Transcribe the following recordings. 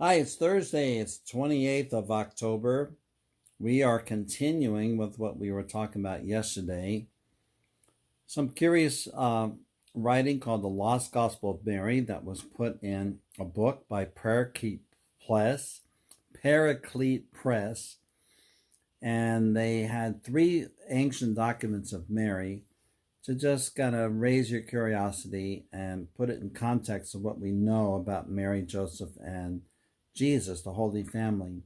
Hi, it's Thursday. It's 28th of October. We are continuing with what we were talking about yesterday. Some curious writing called The Lost Gospel of Mary that was put in a book by Paraclete Press. And they had 3 ancient documents of Mary to just kind of raise your curiosity and put it in context of what we know about Mary, Joseph, and Jesus, the Holy Family.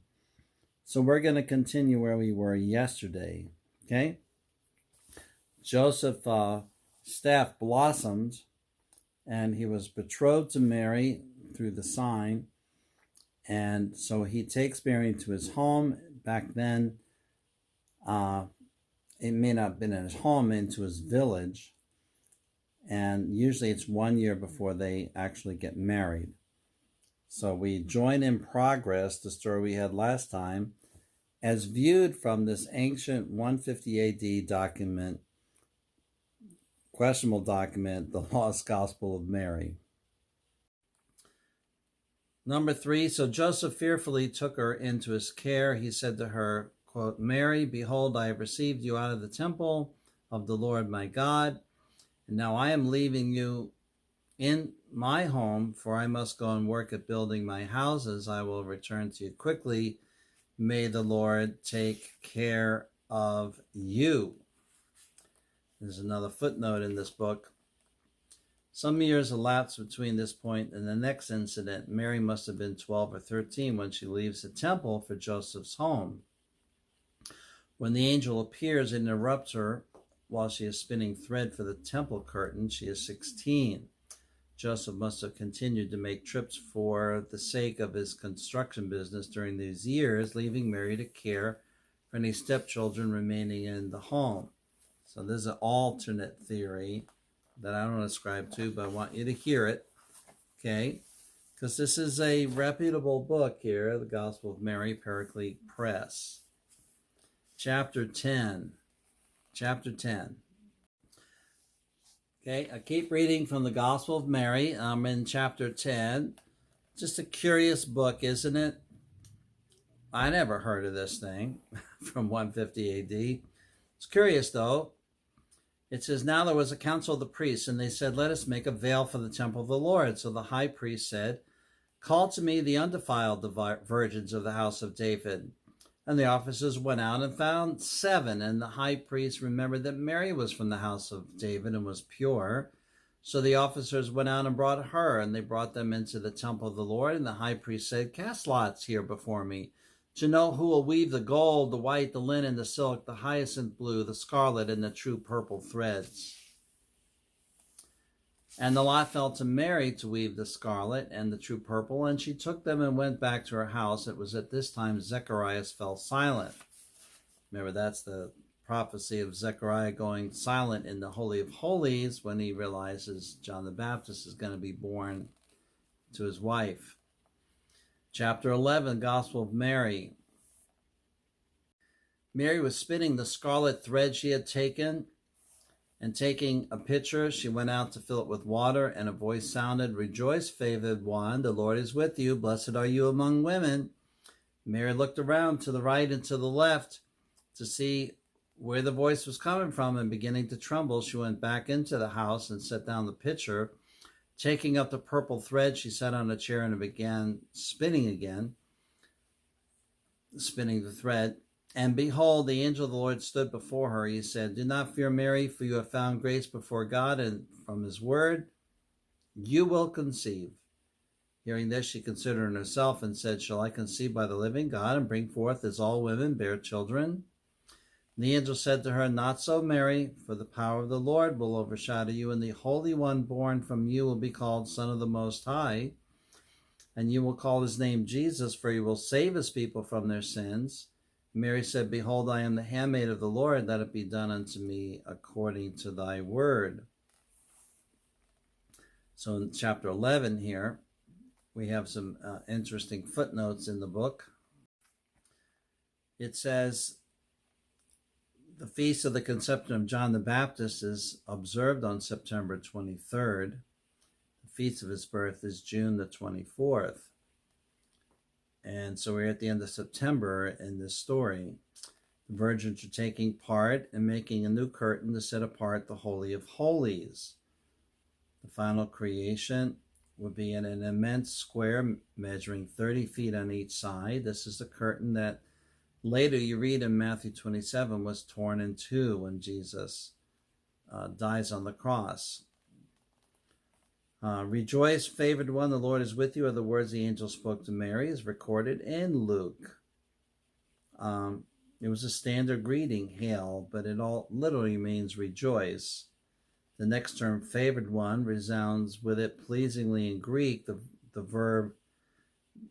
So we're going to continue where we were yesterday. Okay? Joseph staff blossomed, and he was betrothed to Mary through the sign. And so he takes Mary to his home. Back then, it may not have been in his home, into his village. And usually it's 1 year before they actually get married. So we join in progress the story we had last time as viewed from this ancient 150 AD document, questionable document, the Lost Gospel of Mary. Number 3, so Joseph fearfully took her into his care. He said to her, quote, "Mary, behold, I have received you out of the temple of the Lord my God, and now I am leaving you in my home, for I must go and work at building my houses. I will return to you quickly. May the Lord take care of you." There's another footnote in this book. Some years elapsed between this point and the next incident. Mary must have been 12 or 13 when she leaves the temple for Joseph's home. When the angel appears and interrupts her while she is spinning thread for the temple curtain, she is 16. Joseph must have continued to make trips for the sake of his construction business during these years, leaving Mary to care for any stepchildren remaining in the home. So there's an alternate theory that I don't ascribe to, but I want you to hear it, okay? Because this is a reputable book here, The Gospel of Mary, Paraclete Press. Chapter 10. Okay, I keep reading from the Gospel of Mary. I'm in chapter 10. Just a curious book, isn't it? I never heard of this thing from 150 AD. It's curious, though. It says, "Now there was a council of the priests, and they said, 'Let us make a veil for the temple of the Lord.' So the high priest said, 'Call to me the undefiled virgins of the house of David.' And the officers went out and found 7. And the high priest remembered that Mary was from the house of David and was pure. So the officers went out and brought her, and they brought them into the temple of the Lord. And the high priest said, 'Cast lots here before me, to know who will weave the gold, the white, the linen, the silk, the hyacinth blue, the scarlet, and the true purple threads.' And the lot fell to Mary to weave the scarlet and the true purple, and she took them and went back to her house. It was at this time Zacharias fell silent." Remember, that's the prophecy of Zechariah going silent in the Holy of Holies when he realizes John the Baptist is going to be born to his wife. Chapter 11, Gospel of Mary. Mary was spinning the scarlet thread she had taken, and taking a pitcher, she went out to fill it with water, and a voice sounded, "Rejoice, favored one, the Lord is with you. Blessed are you among women." Mary looked around to the right and to the left to see where the voice was coming from, and beginning to tremble, she went back into the house and set down the pitcher. Taking up the purple thread, she sat on a chair and began spinning the thread. And behold, the angel of the Lord stood before her. He said, "Do not fear, Mary, for you have found grace before God, and from his word you will conceive." Hearing this, she considered in herself and said, "Shall I conceive by the living God and bring forth as all women bear children?" And the angel said to her, "Not so, Mary, for the power of the Lord will overshadow you, and the Holy One born from you will be called Son of the Most High. And you will call his name Jesus, for he will save his people from their sins." Mary said, "Behold, I am the handmaid of the Lord. Let it be done unto me according to thy word." So in chapter 11 here, we have some interesting footnotes in the book. It says, the feast of the conception of John the Baptist is observed on September 23rd. The feast of his birth is June the 24th. And so we're at the end of September in this story. The virgins are taking part and making a new curtain to set apart the Holy of Holies. The final creation would be in an immense square measuring 30 feet on each side. This is the curtain that later you read in Matthew 27 was torn in two when Jesus dies on the cross. Rejoice, favored one, the Lord is with you, are the words the angel spoke to Mary, is recorded in Luke. It was a standard greeting, hail, but it all literally means rejoice. The next term, favored one, resounds with it pleasingly in Greek. The verb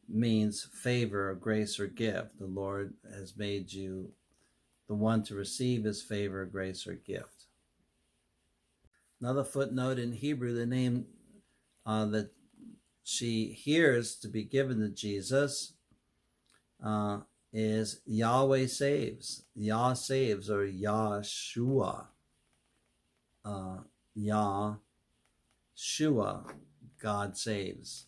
means favor, grace, or gift. The Lord has made you the one to receive his favor, grace, or gift. Another footnote in Hebrew, the name that she hears to be given to Jesus is Yahweh saves. Yah saves, or Yahshua. Yahshua, God saves.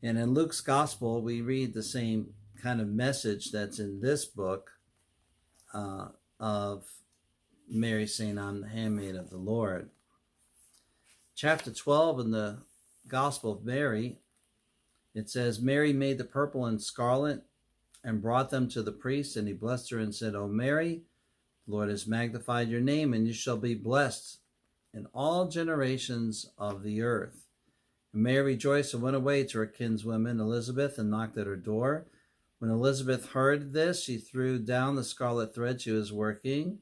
And in Luke's gospel, we read the same kind of message that's in this book of Mary saying, I'm the handmaid of the Lord. Chapter 12 in the Gospel of Mary, it says, Mary made the purple and scarlet and brought them to the priest, and he blessed her and said, O Mary, the Lord has magnified your name, and you shall be blessed in all generations of the earth. And Mary rejoiced and went away to her kinswoman Elizabeth and knocked at her door. When Elizabeth heard this, she threw down the scarlet thread she was working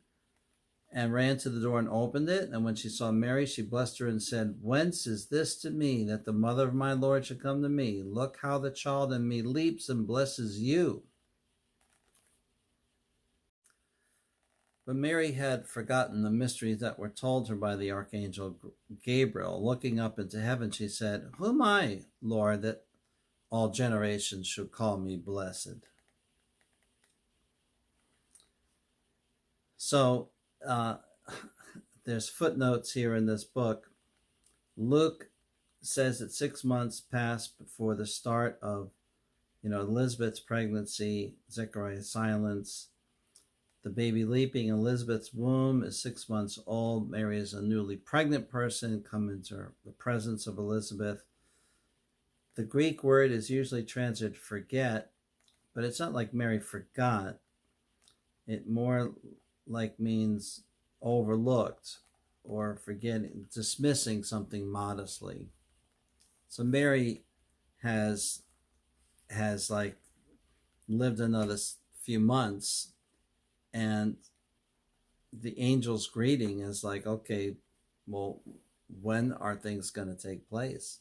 and ran to the door and opened it. And when she saw Mary, she blessed her and said, Whence is this to me, that the mother of my Lord should come to me? Look how the child in me leaps and blesses you. But Mary had forgotten the mysteries that were told her by the archangel Gabriel. Looking up into heaven, she said, Who am I, Lord, that all generations should call me blessed? So, there's footnotes here in this book. Luke says that 6 months passed before the start of, Elizabeth's pregnancy, Zechariah's silence, the baby leaping in Elizabeth's womb is 6 months old. Mary is a newly pregnant person, come into the presence of Elizabeth. The Greek word is usually translated forget, but it's not like Mary forgot. It more like means overlooked or forgetting, dismissing something modestly. So Mary has like lived another few months, and the angel's greeting is like, okay, well, when are things going to take place?